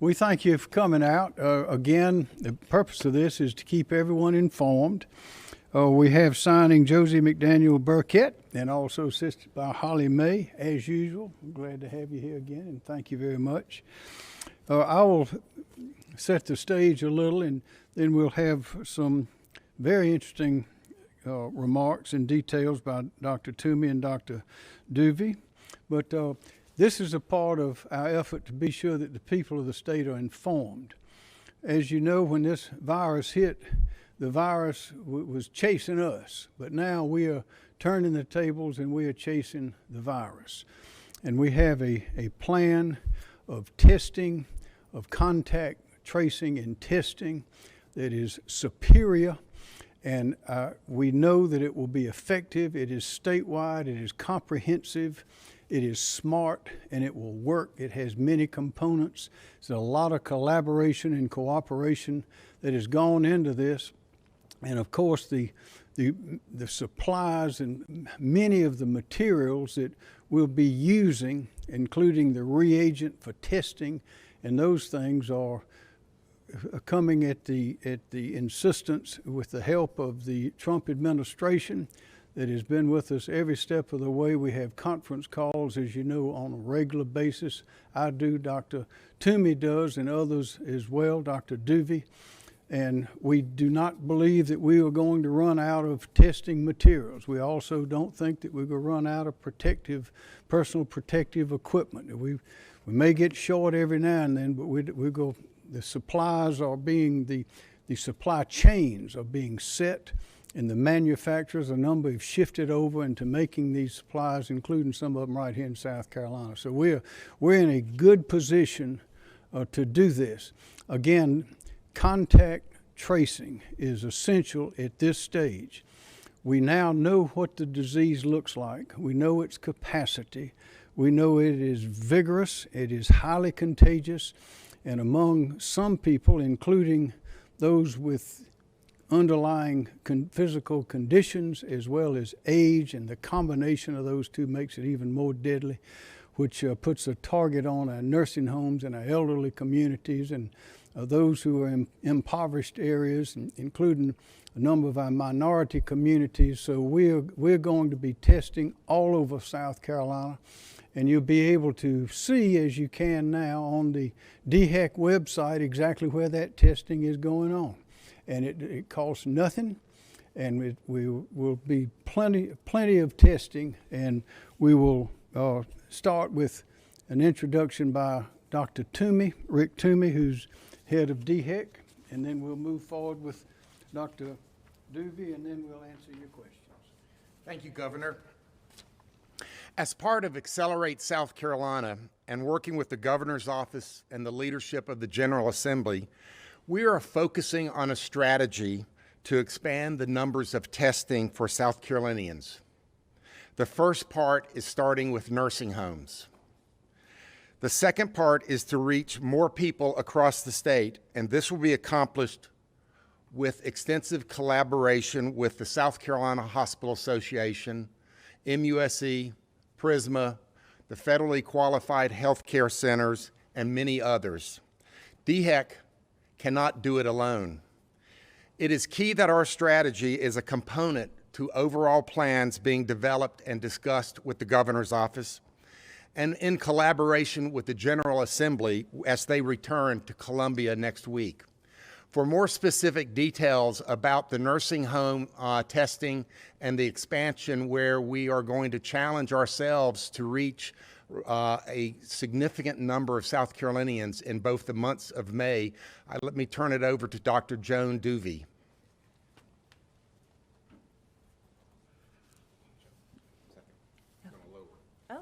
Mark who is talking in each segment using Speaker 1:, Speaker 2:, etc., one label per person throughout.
Speaker 1: We thank you for coming out. Again, the purpose of this is to keep everyone informed. We have signing Josie McDaniel Burkett and also assisted by Holly May, as usual. I'm glad to have you here again, and thank you very much. I will set the stage a little, and then we'll have some very interesting remarks and details by Dr. Toomey and Dr. Duvey. But this is a part of our effort to be sure that the people of the state are informed. As you know, when this virus hit, the virus was chasing us, but now we are turning the tables and we are chasing the virus. And we have a plan of testing, of contact tracing and testing that is superior, and we know that it will be effective. It is statewide, it is comprehensive, it is smart, and it will work. It has many components. There's a lot of collaboration and cooperation that has gone into this. And of course, the supplies and many of the materials that we'll be using, including the reagent for testing, and those things are coming at the insistence with the help of the Trump administration that has been with us every step of the way. We have conference calls, as you know, on a regular basis. I do, Dr. Toomey does, and others as well, Dr. Duvey. And we do not believe that we are going to run out of testing materials. We also don't think that we're going to run out of personal protective equipment. We may get short every now and then, but the supplies are being, the supply chains are being set, and the manufacturers, a number have shifted over into making these supplies, including some of them right here in South Carolina. So we're in a good position to do this. Again, contact tracing is essential at this stage. We now know what the disease looks like. We know its capacity. We know it is vigorous, it is highly contagious, and among some people, including those with underlying physical conditions as well as age, and the combination of those two makes it even more deadly, which puts a target on our nursing homes and our elderly communities and those who are in impoverished areas, including a number of our minority communities. So we're going to be testing all over South Carolina, and you'll be able to see, as you can now on the DHEC website, exactly where that testing is going on. And it costs nothing, and we will be plenty of testing, and we will start with an introduction by Dr. Toomey, Rick Toomey, who's head of DHEC, and then we'll move forward with Dr. Duvey, and then we'll answer your questions.
Speaker 2: Thank you, Governor. As part of Accelerate South Carolina and working with the Governor's Office and the leadership of the General Assembly, we are focusing on a strategy to expand the numbers of testing for South Carolinians. The first part is starting with nursing homes. The second part is to reach more people across the state, and this will be accomplished with extensive collaboration with the South Carolina Hospital Association, MUSC, PRISMA, the federally qualified healthcare centers, and many others. DHEC cannot do it alone. It is key that our strategy is a component to overall plans being developed and discussed with the Governor's Office and in collaboration with the General Assembly as they return to Columbia next week. For more specific details about the nursing home testing and the expansion, where we are going to challenge ourselves to reach a significant number of South Carolinians in both the months of May, let me turn it over to Dr. Joan Duvey.
Speaker 3: Oh.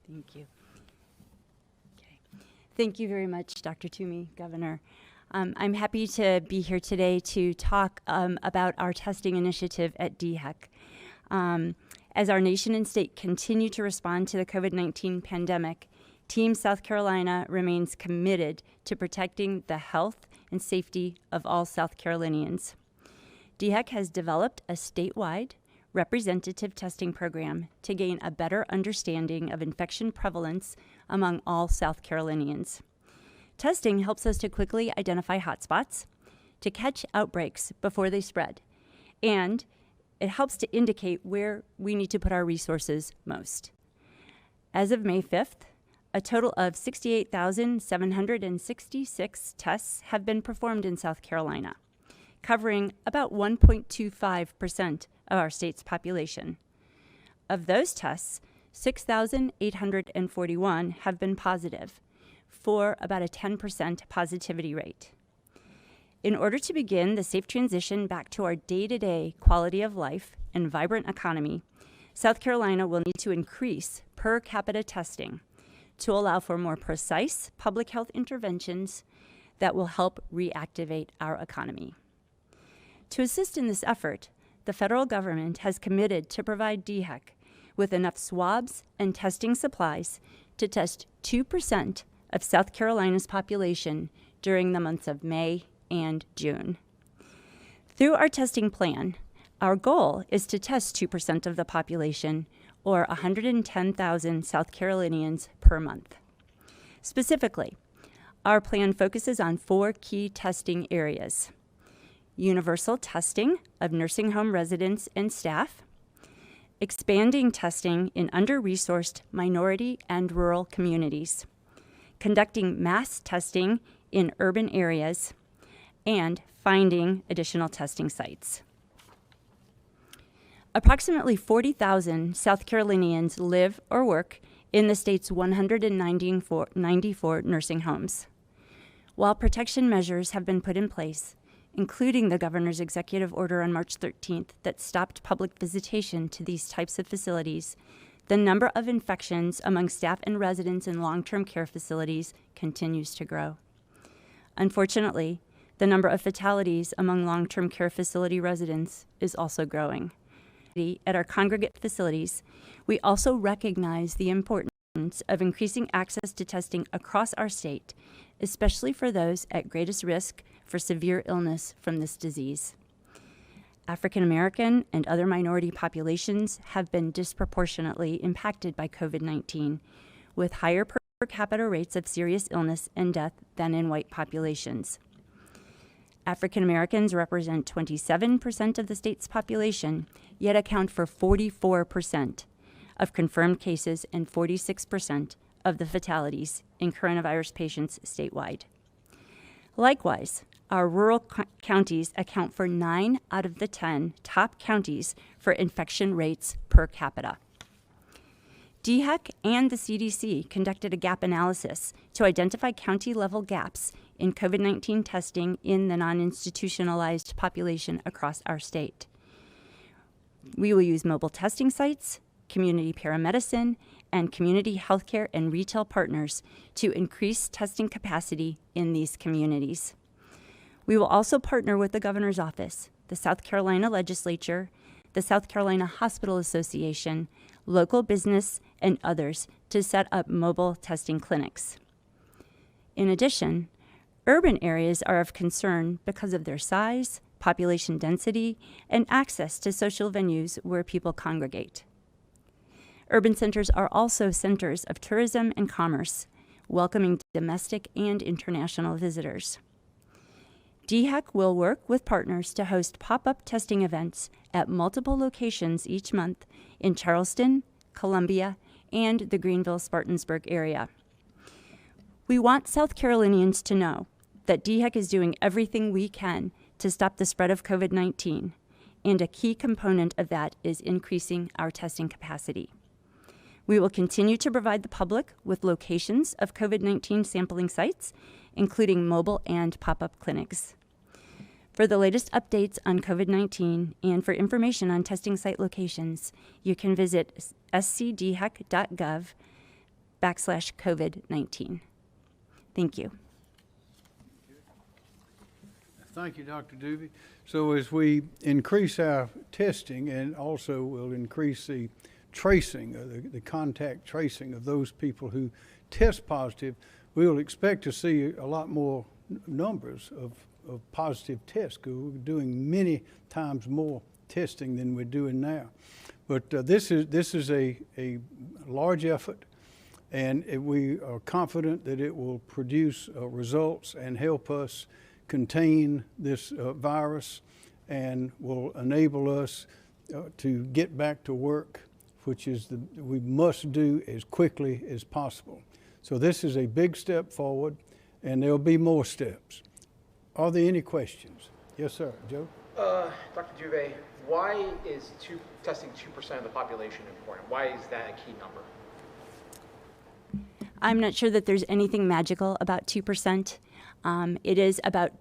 Speaker 3: Thank you. Okay. Thank you very much, Dr. Toomey, Governor. I'm happy to be here today to talk about our testing initiative at DHEC. As our nation and state continue to respond to the COVID-19 pandemic, Team South Carolina remains committed to protecting the health and safety of all South Carolinians. DHEC has developed a statewide representative testing program to gain a better understanding of infection prevalence among all South Carolinians. Testing helps us to quickly identify hotspots, to catch outbreaks before they spread, and it helps to indicate where we need to put our resources most. As of May 5th, a total of 68,766 tests have been performed in South Carolina, covering about 1.25% of our state's population. Of those tests, 6,841 have been positive, for about a 10% positivity rate. In order to begin the safe transition back to our day-to-day quality of life and vibrant economy, South Carolina will need to increase per capita testing to allow for more precise public health interventions that will help reactivate our economy. To assist in this effort, the federal government has committed to provide DHEC with enough swabs and testing supplies to test 2% of South Carolina's population during the months of May and June. Through our testing plan, our goal is to test 2% of the population, or 110,000 South Carolinians per month. Specifically, our plan focuses on 4 key testing areas: universal testing of nursing home residents and staff, expanding testing in under-resourced minority and rural communities, conducting mass testing in urban areas, and finding additional testing sites. Approximately 40,000 South Carolinians live or work in the state's 194 nursing homes. While protection measures have been put in place, including the governor's executive order on March 13th that stopped public visitation to these types of facilities, the number of infections among staff and residents in long-term care facilities continues to grow. Unfortunately, the number of fatalities among long-term care facility residents is also growing. At our congregate facilities, we also recognize the importance of increasing access to testing across our state, especially for those at greatest risk for severe illness from this disease. African American and other minority populations have been disproportionately impacted by COVID-19, with higher per capita rates of serious illness and death than in white populations. African Americans represent 27% of the state's population, yet account for 44% of confirmed cases and 46% of the fatalities in coronavirus patients statewide. Likewise, our rural counties account for 9 out of the 10 top counties for infection rates per capita. DHEC and the CDC conducted a gap analysis to identify county-level gaps in COVID-19 testing in the non-institutionalized population across our state. We will use mobile testing sites, community paramedicine, and community healthcare and retail partners to increase testing capacity in these communities. We will also partner with the governor's office, the South Carolina legislature, the South Carolina Hospital Association, local business, and others to set up mobile testing clinics. In addition, urban areas are of concern because of their size, population density, and access to social venues where people congregate. Urban centers are also centers of tourism and commerce, welcoming domestic and international visitors. DHEC will work with partners to host pop-up testing events at multiple locations each month in Charleston, Columbia, and the Greenville-Spartansburg area. We want South Carolinians to know that DHEC is doing everything we can to stop the spread of COVID-19, and a key component of that is increasing our testing capacity. We will continue to provide the public with locations of COVID-19 sampling sites, including mobile and pop-up clinics. For the latest updates on COVID-19 and for information on testing site locations, you can visit scdhec.gov/COVID-19. Thank you.
Speaker 1: Thank you, Dr. Doobie. So as we increase our testing and also will increase the tracing, the contact tracing of those people who test positive, we'll expect to see a lot more numbers of positive tests, because we're doing many times more testing than we're doing now. But this is a large effort, and we are confident that it will produce results and help us contain this virus, and will enable us to get back to work, which is we must do as quickly as possible. So this is a big step forward, and there'll be more steps. Are there any questions? Yes, sir. Joe?
Speaker 4: Dr. Duvay, why is testing 2% of the population important? Why is that a key number?
Speaker 3: I'm not sure that there's anything magical about 2%. It is about,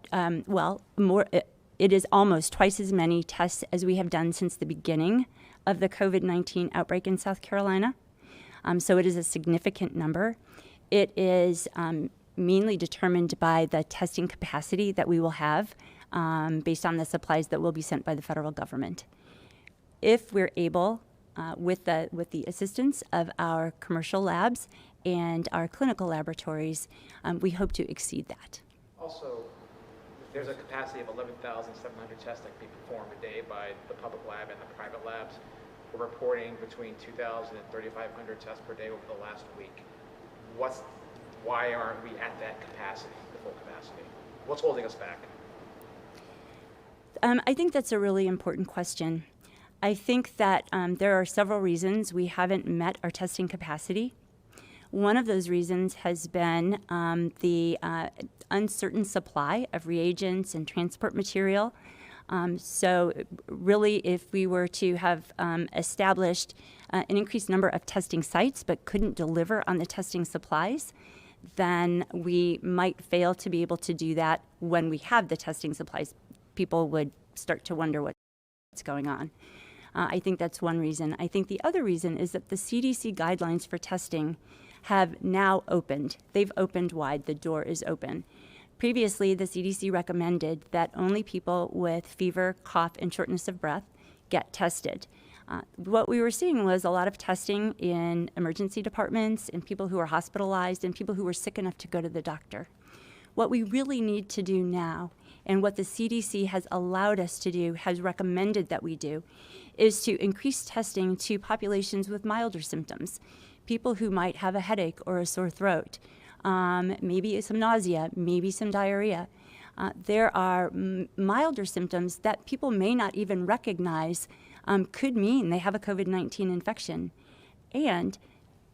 Speaker 3: it is almost twice as many tests as we have done since the beginning of the COVID-19 outbreak in South Carolina. So it is a significant number. It is mainly determined by the testing capacity that we will have based on the supplies that will be sent by the federal government. If we're able, with the assistance of our commercial labs and our clinical laboratories, we hope to exceed that.
Speaker 4: Also, there's a capacity of 11,700 tests that can be performed a day by the public lab and the private labs. We're reporting between 2,000 and 3,500 tests per day over the last week. Why aren't we at that capacity, the full capacity? What's holding us back?
Speaker 3: I think that's a really important question. I think that there are several reasons we haven't met our testing capacity. One of those reasons has been the uncertain supply of reagents and transport material. So really, if we were to have established an increased number of testing sites but couldn't deliver on the testing supplies, then we might fail to be able to do that when we have the testing supplies. People would start to wonder what's going on. I think that's one reason. I think the other reason is that the CDC guidelines for testing have now opened. They've opened wide. The door is open. Previously, the CDC recommended that only people with fever, cough, and shortness of breath get tested. What we were seeing was a lot of testing in emergency departments, in people who are hospitalized, and people who were sick enough to go to the doctor. What we really need to do now, and what the CDC has allowed us to do, has recommended that we do, is to increase testing to populations with milder symptoms, people who might have a headache or a sore throat, maybe some nausea, maybe some diarrhea. There are milder symptoms that people may not even recognize could mean they have a COVID-19 infection. And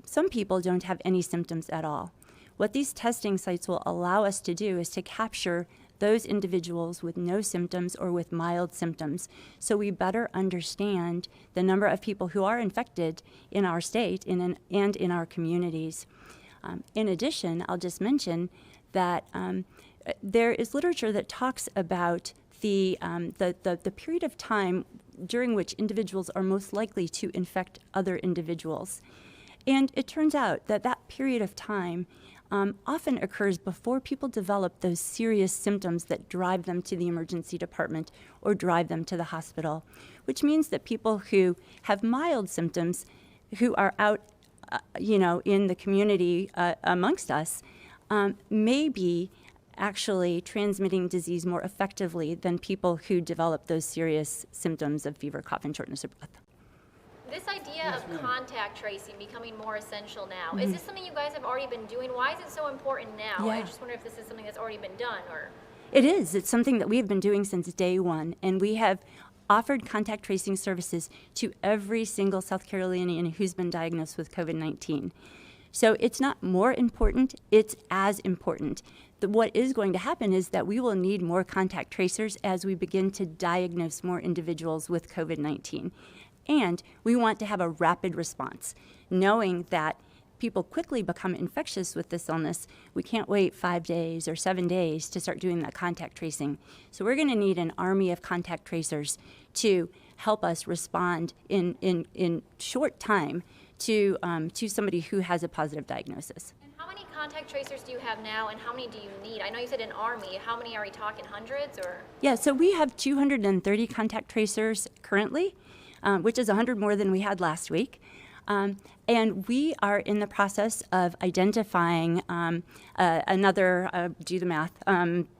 Speaker 3: some people don't have any symptoms at all. What these testing sites will allow us to do is to capture those individuals with no symptoms or with mild symptoms, so we better understand the number of people who are infected in our state and in our communities. In addition, I'll just mention that there is literature that talks about the period of time during which individuals are most likely to infect other individuals. And it turns out that that period of time often occurs before people develop those serious symptoms that drive them to the emergency department or drive them to the hospital, which means that people who have mild symptoms, who are out in the community amongst us, may be actually transmitting disease more effectively than people who develop those serious symptoms of fever, cough, and shortness of breath.
Speaker 5: This idea of contact tracing becoming more essential now, is this something you guys have already been doing? Why is it so important now?
Speaker 3: Yeah.
Speaker 5: I just wonder if this is something that's already been done, or...
Speaker 3: It is. It's something that we have been doing since day one, and we have offered contact tracing services to every single South Carolinian who's been diagnosed with COVID-19. So it's not more important, it's as important. What is going to happen is that we will need more contact tracers as we begin to diagnose more individuals with COVID-19. And we want to have a rapid response, knowing that people quickly become infectious with this illness. We can't wait 5 days or 7 days to start doing that contact tracing. So we're going to need an army of contact tracers to help us respond in short time to somebody who has a positive diagnosis.
Speaker 5: And how many contact tracers do you have now, and how many do you need? I know you said an army. How many are we talking, hundreds, or?
Speaker 3: Yeah, so we have 230 contact tracers currently, which is 100 more than we had last week. And we are in the process of identifying another, do the math,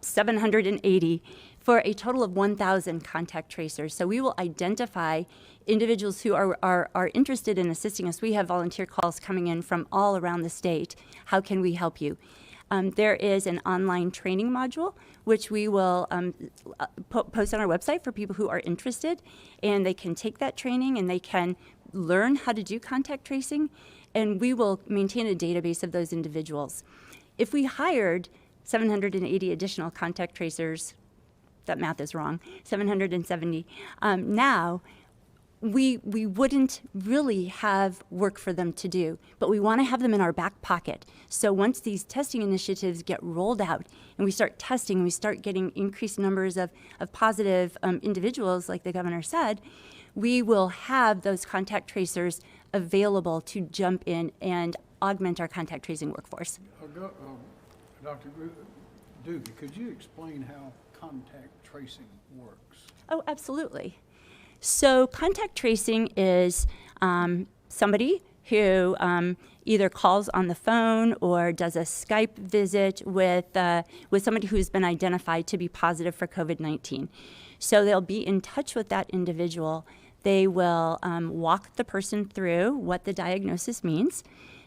Speaker 3: 780 for a total of 1,000 contact tracers. So we will identify individuals who are interested in assisting us. We have volunteer calls coming in from all around the state. How can we help you? There is an online training module, which we will post on our website for people who are interested, and they can take that training and they can learn how to do contact tracing, and we will maintain a database of those individuals. If we hired 780 additional contact tracers, that math is wrong, 770, now, we wouldn't really have work for them to do, but we want to have them in our back pocket. So once these testing initiatives get rolled out and we start testing, we start getting increased numbers of positive individuals, like the governor said, we will have those contact tracers available to jump in and augment our contact tracing workforce.
Speaker 1: Dr. Dugan, could you explain how contact tracing works?
Speaker 3: Oh, absolutely. So contact tracing is somebody who either calls on the phone or does a Skype visit with somebody who's been identified to be positive for COVID-19. So they'll be in touch with that individual. They will walk the person through what the diagnosis means.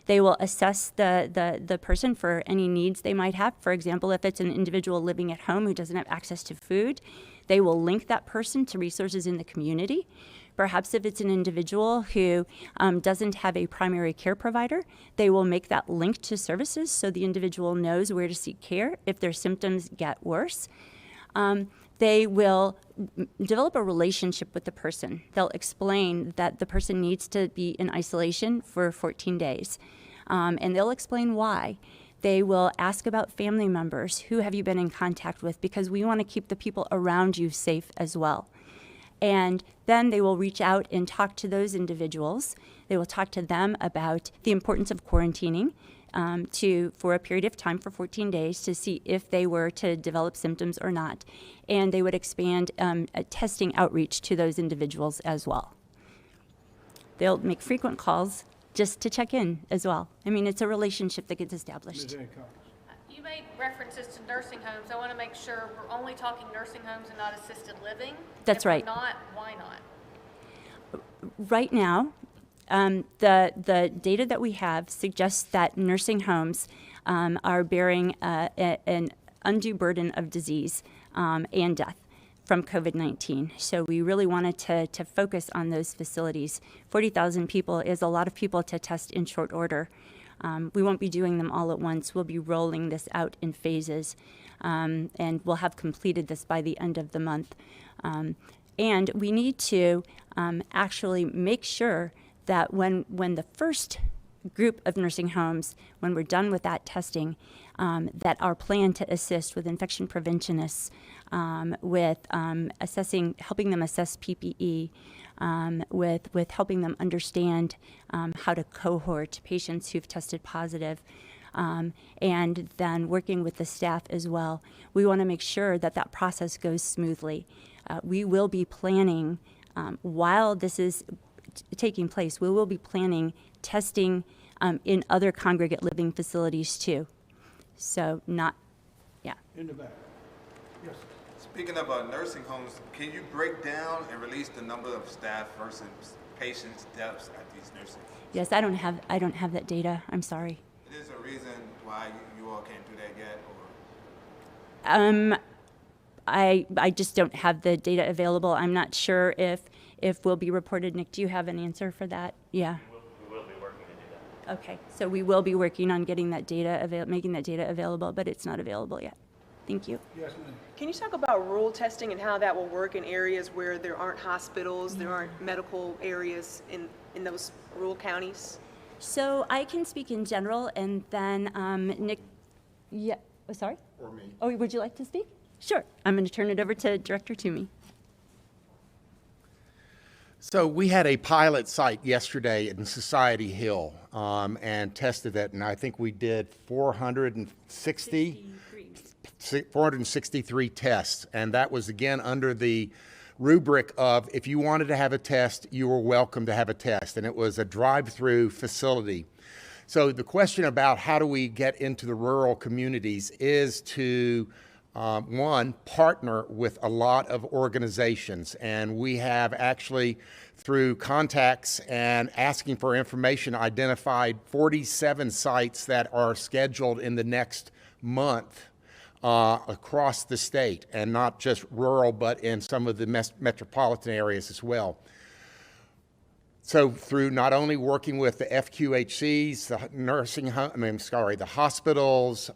Speaker 3: They will assess the person for any needs they might have. For example, if it's an individual living at home who doesn't have access to food, they will link that person to resources in the community. Perhaps if it's an individual who doesn't have a primary care provider, they will make that link to services so the individual knows where to seek care if their symptoms get worse. They will develop a relationship with the person. They'll explain that the person needs to be in isolation for 14 days, and they'll explain why. They will ask about family members. Who have you been in contact with? Because we want to keep the people around you safe as well. And then they will reach out and talk to those individuals. They will talk to them about the importance of quarantining for a period of time for 14 days to see if they were to develop symptoms or not. And they would expand a testing outreach to those individuals as well. They'll make frequent calls just to check in as well. I mean, it's a relationship that gets established.
Speaker 6: You made references to nursing homes. I want to make sure we're only talking nursing homes and not assisted living.
Speaker 3: That's right.
Speaker 6: If we're not, why not?
Speaker 3: Right now, the data that we have suggests that nursing homes are bearing an undue burden of disease and death from COVID-19. So we really wanted to focus on those facilities. 40,000 people is a lot of people to test in short order. We won't be doing them all at once. We'll be rolling this out in phases, and we'll have completed this by the end of the month. And we need to actually make sure that when the first group of nursing homes, when we're done with that testing, that our plan to assist with infection preventionists, with helping them assess PPE, with helping them understand how to cohort patients who've tested positive, and then working with the staff as well. We want to make sure that that process goes smoothly. We will be planning, while this is taking place, we will be planning testing in other congregate living facilities too. So not, yeah.
Speaker 1: In the back. Yes.
Speaker 7: Speaking of nursing homes, can you break down and release the number of staff versus patients' deaths at these nursing homes?
Speaker 3: Yes, I don't have that data. I'm sorry.
Speaker 7: Is there a reason why you all can't do that yet, or?
Speaker 3: I just don't have the data available. I'm not sure if will be reported. Nick, do you have an answer for that? Yeah.
Speaker 8: We will be working to do that.
Speaker 3: Okay, so we will be working on getting that data, making that data available, but it's not available yet. Thank you.
Speaker 1: Yes, ma'am.
Speaker 9: Can you talk about rural testing and how that will work in areas where there aren't hospitals, there aren't medical areas in those rural counties?
Speaker 3: So I can speak in general, and then Nick, yeah, sorry?
Speaker 2: Or me.
Speaker 3: Oh, would you like to speak? Sure. I'm going to turn it over to Director Toomey.
Speaker 2: So we had a pilot site yesterday in Society Hill and tested it, and I think we did 463 tests, and that was again under the rubric of if you wanted to have a test, you were welcome to have a test, and it was a drive-through facility. So the question about how do we get into the rural communities is to one, partner with a lot of organizations. And we have actually, through contacts and asking for information, identified 47 sites that are scheduled in the next month across the state, and not just rural, but in some of the metropolitan areas as well. So through not only working with the FQHCs, the nursing home, the hospitals,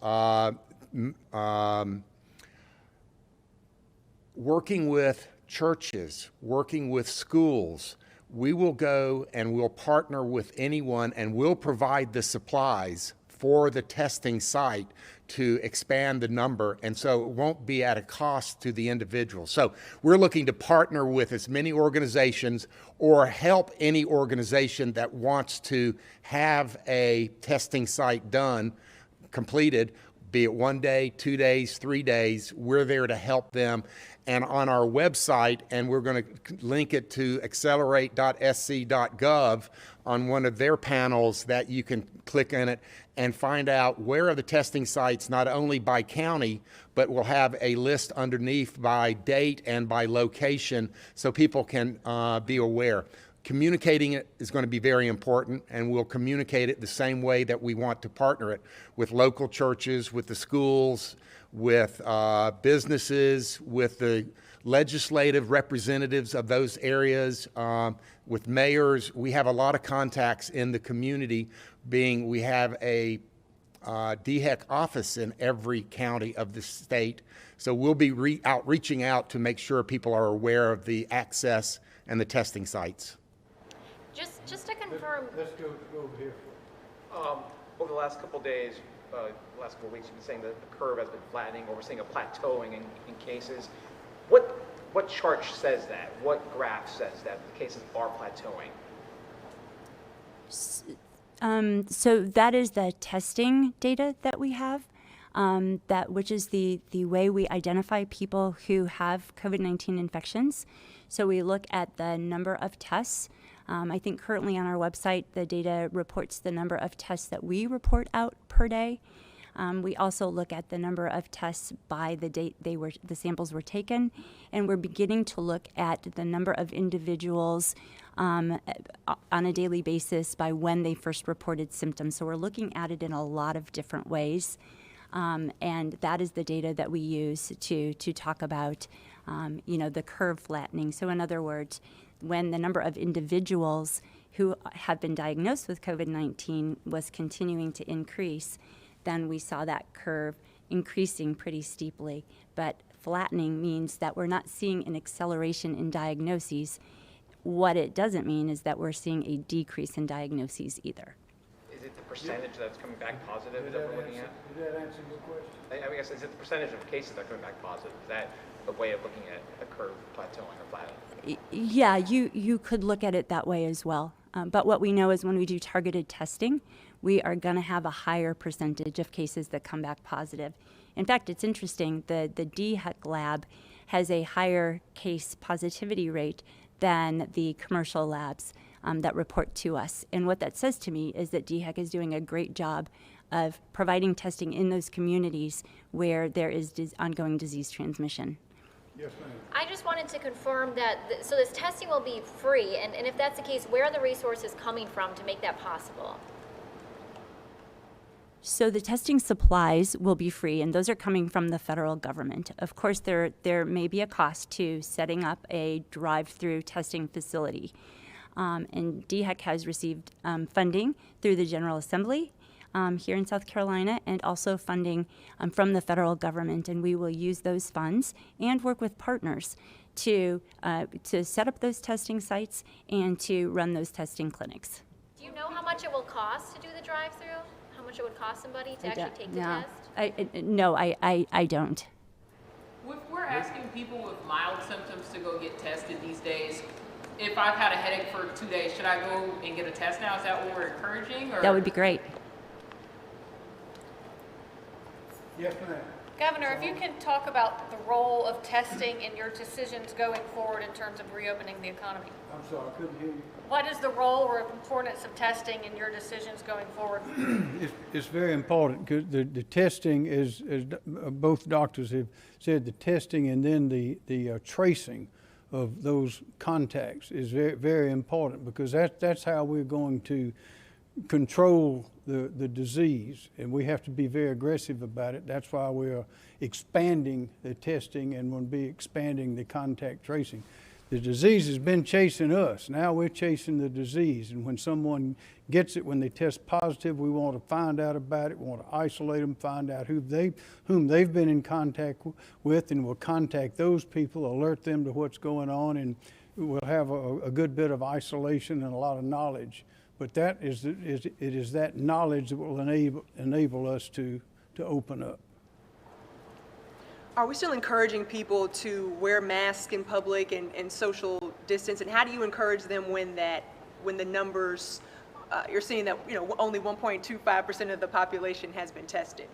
Speaker 2: working with churches, working with schools, we will go and we'll partner with anyone and we'll provide the supplies for the testing site to expand the number, and so it won't be at a cost to the individual. So we're looking to partner with as many organizations or help any organization that wants to have a testing site done, completed, be it 1 day, 2 days, 3 days. We're there to help them. And on our website, and we're going to link it to accelerate.sc.gov on one of their panels, that you can click in it and find out where are the testing sites, not only by county, but we'll have a list underneath by date and by location so people can be aware. Communicating it is going to be very important, and we'll communicate it the same way that we want to partner it with local churches, with the schools, with businesses, with the legislative representatives of those areas, with mayors. We have a lot of contacts in the community, being we have a DHEC office in every county of the state. So we'll be reaching out to make sure people are aware of the access and the testing sites.
Speaker 5: Just to confirm,
Speaker 1: Let's go over here.
Speaker 4: Over the last couple of days, last couple of weeks, you've been saying that the curve has been flattening, or we're seeing a plateauing in cases. What chart says that? What graph says that the cases are plateauing?
Speaker 3: So that is the testing data that we have, which is the way we identify people who have COVID-19 infections. So we look at the number of tests. I think currently on our website, the data reports the number of tests that we report out per day. We also look at the number of tests by the date the samples were taken, and we're beginning to look at the number of individuals on a daily basis by when they first reported symptoms. So we're looking at it in a lot of different ways, and that is the data that we use to talk about, the curve flattening. So in other words, when the number of individuals who have been diagnosed with COVID-19 was continuing to increase, then we saw that curve increasing pretty steeply. But flattening means that we're not seeing an acceleration in diagnoses. What it doesn't mean is that we're seeing a decrease in diagnoses either.
Speaker 4: Is it the percentage that's coming back positive that we're looking at?
Speaker 1: Did that answer your question?
Speaker 4: I guess, is it the percentage of cases that are coming back positive? Is that a way of looking at the curve plateauing or flattening?
Speaker 3: Yeah, you could look at it that way as well. But what we know is when we do targeted testing, we are going to have a higher percentage of cases that come back positive. In fact, it's interesting, the DHEC lab has a higher case positivity rate than the commercial labs that report to us. And what that says to me is that DHEC is doing a great job of providing testing in those communities where there is ongoing disease transmission.
Speaker 1: Yes, ma'am.
Speaker 5: I just wanted to confirm that, so this testing will be free, and if that's the case, where are the resources coming from to make that possible?
Speaker 3: So the testing supplies will be free, and those are coming from the federal government. Of course, there may be a cost to setting up a drive-through testing facility. And DHEC has received funding through the General Assembly here in South Carolina, and also funding from the federal government. And we will use those funds and work with partners to set up those testing sites and to run those testing clinics.
Speaker 5: Do you know how much it will cost to do the drive-through? How much it would cost somebody to actually take the test?
Speaker 3: I don't.
Speaker 10: If we're asking people with mild symptoms to go get tested these days, if I've had a headache for 2 days, should I go and get a test now? Is that what we're encouraging? Or?
Speaker 3: That would be great.
Speaker 1: Yes, ma'am.
Speaker 6: Governor, if you can talk about the role of testing in your decisions going forward in terms of reopening the economy.
Speaker 1: I'm sorry, I couldn't hear you.
Speaker 6: what is the role or importance of testing in your decisions going forward?
Speaker 1: It's very important because the testing is, as both doctors have said, the testing and then the tracing of those contacts is very, very important, because that's how we're going to control the disease, and we have to be very aggressive about it. That's why we're expanding the testing and we'll be expanding the contact tracing. The disease has been chasing us. Now we're chasing the disease, and when someone gets it, when they test positive, we want to find out about it. We want to isolate them, find out whom they've been in contact with, and we'll contact those people, alert them to what's going on, and we'll have a good bit of isolation and a lot of knowledge. But it is that knowledge that will enable us to open up.
Speaker 9: Are we still encouraging people to wear masks in public and social distance? And how do you encourage them when the numbers, you're seeing that only 1.25% of the population has been tested?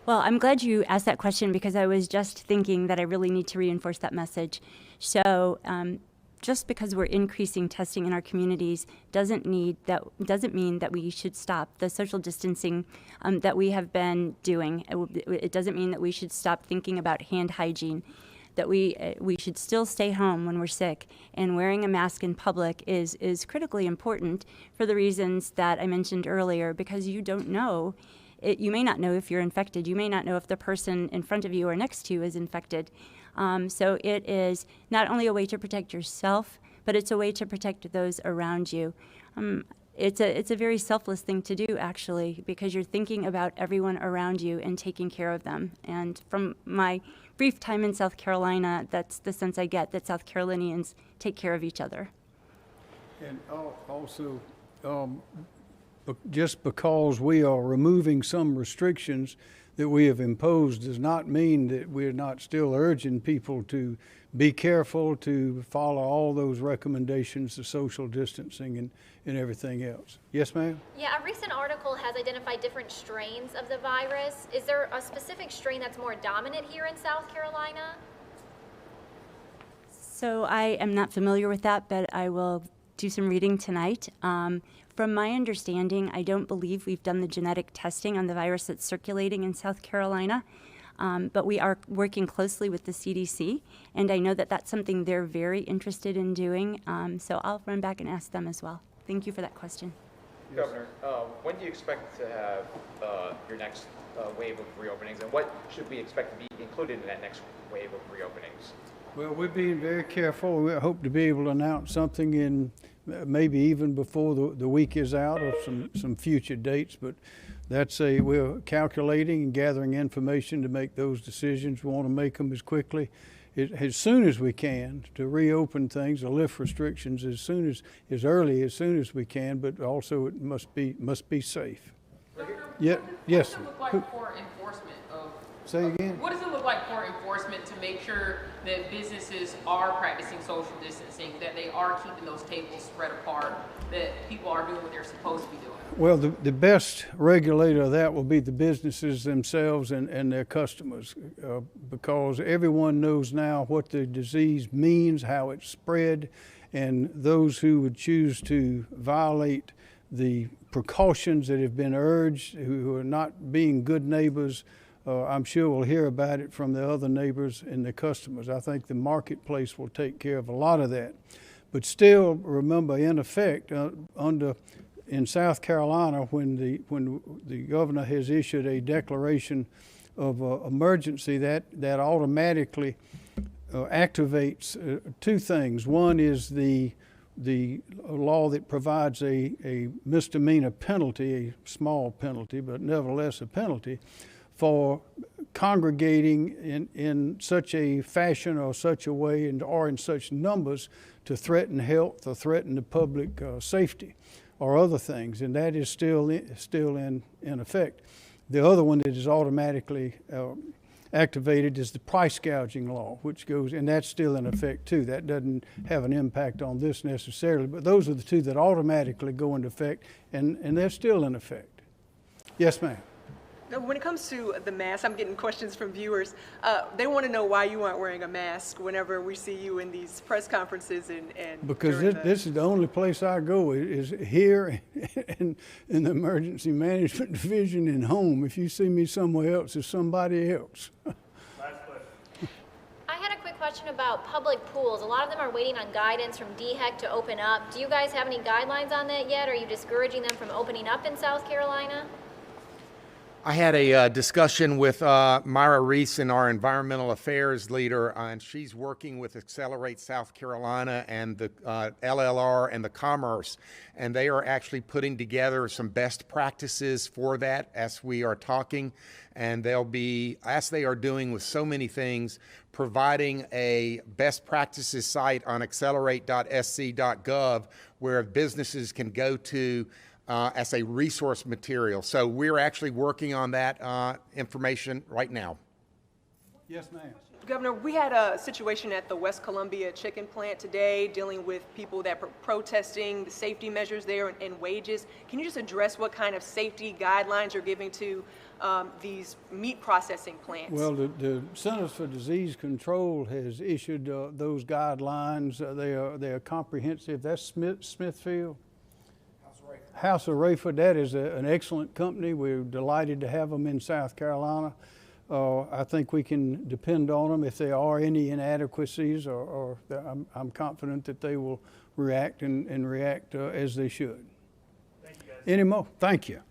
Speaker 3: Well, I'm glad you asked that question, because I was just thinking that I really need to reinforce that message. So just because we're increasing testing in our communities doesn't mean that we should stop the social distancing that we have been doing. It doesn't mean that we should stop thinking about hand hygiene, that we should still stay home when we're sick, and wearing a mask in public is critically important for the reasons that I mentioned earlier, because you don't know. You may not know if you're infected. You may not know if the person in front of you or next to you is infected. So it is not only a way to protect yourself, but it's a way to protect those around you. It's a very selfless thing to do, actually, because you're thinking about everyone around you and taking care of them. And from my brief time in South Carolina, that's the sense I get, that South Carolinians take care of each other.
Speaker 1: And also, just because we are removing some restrictions that we have imposed does not mean that we're not still urging people to be careful, to follow all those recommendations, the social distancing and everything else. Yes, ma'am?
Speaker 5: Yeah, a recent article has identified different strains of the virus. Is there a specific strain that's more dominant here in South Carolina?
Speaker 3: So I am not familiar with that, but I will do some reading tonight. From my understanding, I don't believe we've done the genetic testing on the virus that's circulating in South Carolina, but we are working closely with the CDC, and I know that that's something they're very interested in doing, so I'll run back and ask them as well. Thank you for that question.
Speaker 4: Governor, when do you expect to have your next wave of reopenings, and what should we expect to be included in that next wave of reopenings?
Speaker 1: Well, we're being very careful. We hope to be able to announce something in maybe even before the week is out, of some future dates, but we're calculating and gathering information to make those decisions. We want to make them as soon as we can, to reopen things, to lift restrictions as early as we can, but also it must be safe.
Speaker 10: Yes.
Speaker 1: Yes.
Speaker 10: What does it look like for enforcement of?
Speaker 1: Say again?
Speaker 10: What does it look like for enforcement to make sure that businesses are practicing social distancing, that they are keeping those tables spread apart, that people are doing what they're supposed to be doing?
Speaker 1: Well, the best regulator of that will be the businesses themselves and their customers, because everyone knows now what the disease means, how it's spread, and those who would choose to violate the precautions that have been urged, who are not being good neighbors, I'm sure we'll hear about it from the other neighbors and the customers. I think the marketplace will take care of a lot of that. But still, remember, in effect, in South Carolina, when the governor has issued a declaration of emergency, that automatically activates two things. One is the law that provides a misdemeanor penalty, a small penalty, but nevertheless a penalty, for congregating in such a fashion or such a way or in such numbers to threaten health or threaten the public safety or other things, and that is still in effect. The other one that is automatically activated is the price gouging law, which goes, and that's still in effect too. That doesn't have an impact on this necessarily, but those are the two that automatically go into effect, and they're still in effect. Yes, ma'am.
Speaker 9: Now, when it comes to the mask, I'm getting questions from viewers. They want to know why you aren't wearing a mask whenever we see you in these press conferences and
Speaker 1: Because
Speaker 9: during
Speaker 1: this is the only place I go is here in the emergency management division and home. If you see me somewhere else, it's somebody else.
Speaker 5: I had a quick question about public pools. A lot of them are waiting on guidance from DHEC to open up. Do you guys have any guidelines on that yet? Are you discouraging them from opening up in South Carolina?
Speaker 2: I had a discussion with Myra Reese, our environmental affairs leader, and she's working with Accelerate South Carolina and the LLR and the Commerce, and they are actually putting together some best practices for that as we are talking, and they'll be, as they are doing with so many things, providing a best practices site on accelerate.sc.gov where businesses can go to as a resource material. So we're actually working on that information right now.
Speaker 1: Yes, ma'am.
Speaker 9: Governor, we had a situation at the West Columbia chicken plant today dealing with people that were protesting the safety measures there and wages. Can you just address what kind of safety guidelines you're giving to these meat processing plants?
Speaker 1: Well, the Centers for Disease Control has issued those guidelines. They are comprehensive. That's Smithfield. House of Rayford, that is an excellent company. We're delighted to have them in South Carolina. I think we can depend on them if there are any inadequacies, or I'm confident that they will react and react as they should.
Speaker 8: Thank you, guys.
Speaker 1: Any more? Thank you.